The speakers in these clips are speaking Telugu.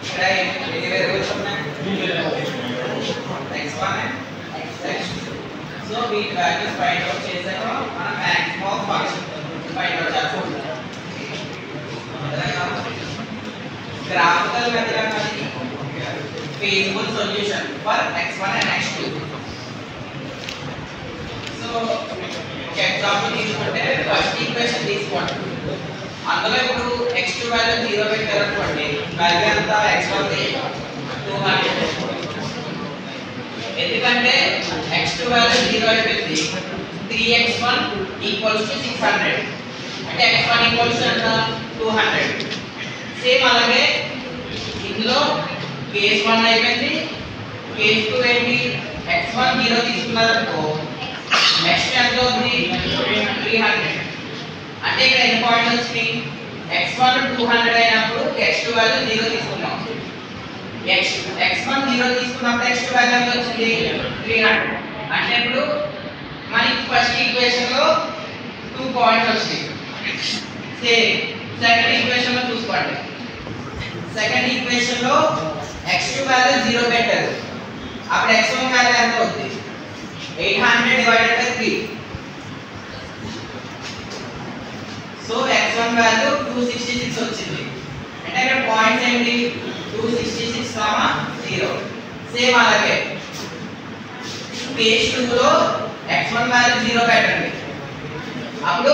ఇక్కడ ఎన్ని వేరియబుల్స్ ఉన్నాయి x1 x2 సో వీటి వాల్యూస్ ఫైండ్ అవుట్ చేసాక మనం maximum of function find out చేస్తాం గ్రాఫికల్ మెథడ్ అనేది feasible solution for x1 and x2 so example తీసుకుంటే ఫస్ట్ ఈక్వేషన్ తీసుకోండి అందులో ఇప్పుడు x2 వాల్యూ 0 పెట్టారు అనుకోండి వాల్యూ ఎంత x1 ది 200 ఎందుకంటే x2 వాల్యూ 0 అయిపోయింది 3x1 600 అంటే x1 ఎంత 200 సేమ్ అలాగే ఇందులో కేస్ 1 అయిపోయింది కేస్ 2 ఏంటి x1 0 తీసుకున్నారు అనుకో నెక్స్ట్ ఎంత అవుతుంది 300 అంటే ఇక్కడ ఎన్ని పాయింట్స్ వచ్చినాయి x1 200 అయినప్పుడు x2 వాల్యూ 0 తీసుకున్నాం x1 0 తీసుకున్నప్పుడు x2 వాల్యూ ఎంత వచ్చింది 300 అంటే ఇప్పుడు మనకి ఫస్ట్ ఈక్వేషన్ లో 2 పాయింట్స్ వచ్చాయి సేమ్ సెకండ్ ఈక్వేషన్ లో చూసుకోండి సెకండ్ ఈక్వేషన్ లో x2 వాల్యూ 0 పెట్టారు అప్పుడు x1 వాల్యూ ఎంత అవుతుంది 800 divided by 3 so x1 value 266 వచ్చింది అంటే ఇక్కడ పాయింట్స్ ఏంటి 266, 0 సేమ్ అలాగే కేస్ 2 లో x1 వాల్యూ 0 పెట్టండి అప్పుడు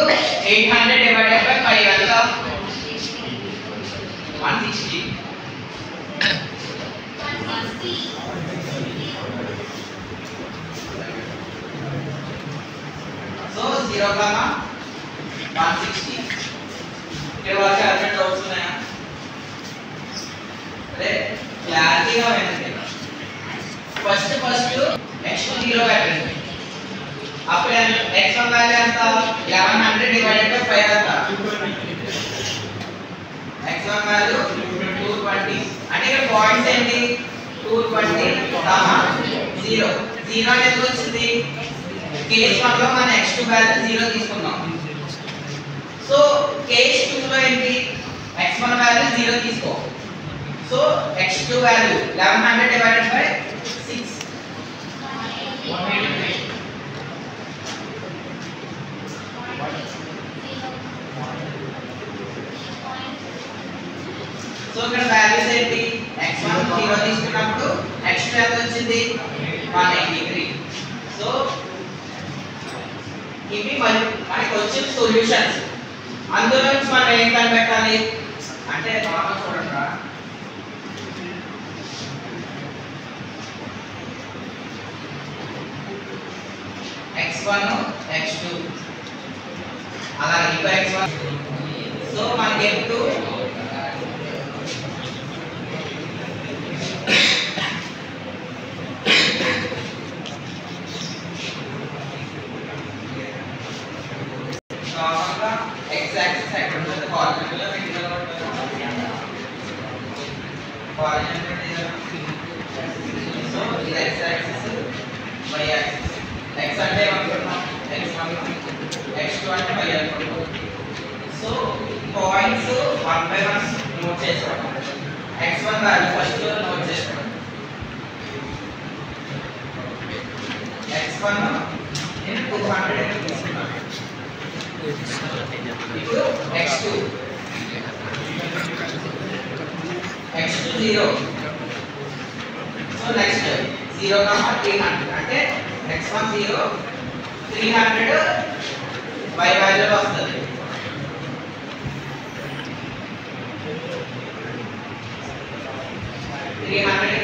800 divided by 5 ఎంత 160 సో 0, 160 ఇక్కడ వరకు అర్థం డౌట్స్ ఉన్నాయా అదే క్లారిటీగా వినండి ఫస్ట్ x2 0 పెట్టండి అప్పుడు x1 వాల్యూ ఎంత 1100 divided by 5 ఎంత x1 వాల్యూ 220 అంటే ఇక్కడ పాయింట్స్ ఏంటి 220, 0 అనేది వచ్చింది కేస్ 1 లో మనం x2 వాల్యూ 0 తీసుకున్నాం సో కేస్ 2 లో ఏంటి x1 వాల్యూ 0 తీసుకో so x2 value 1100 divided by 6 183 so ఇక్కడ వాల్యూస్ ఏంటి x1 0 తీసుకున్నప్పుడు x2 ఎంత వచ్చింది 183 సో ఇవి మనకి వచ్చిన సొల్యూషన్స్ అందులో నుంచి మనం ఏం కనిపెట్టాలి అంటే నార్మల్ చూడండి రా x1 x2 అలాగే ఇప్పుడు x1 సో మనకి ఎప్పుడు x axis ఎక్కడ ఉంటుంది కోఆర్డినేట్ లో పెట్టిన కోఆర్డినేట్ సో ఇది x axis y axis x అంటే ఏమనుకుంటున్నాం x1 x2 అంటే y అనుకుంటున్నాం సో పాయింట్స్ 1 by 1 నోట్ చేసుకోండి x1 వాల్యూ ఫస్ట్ నోట్ చేసుకోండి x1 నేను 200 తీసుకున్నాను ఇప్పుడు x2 0 సో నెక్స్ట్ 0, 300 అంటే x1 0 300 y వాల్యూ వస్తుంది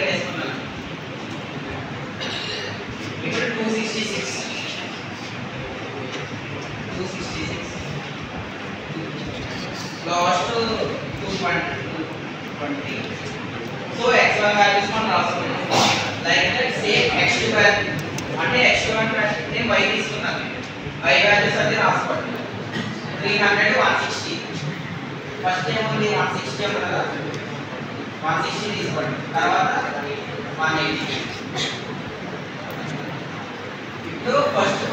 వేసుకున్నాను ఇప్పుడు 266 లాస్ట్ 220 సో x1 వాల్యూస్ మనం రాసుకున్నాం like that same x2 value అంటే x2 అంటే నేను y తీసుకున్నాను y వాల్యూస్ అన్ని రాసుకోండి 300 160 ఫస్ట్ ఏముంది 160 ఉంది కదా 160 తీసుకోండి తర్వాత 180 ఇప్పుడు ఫస్ట్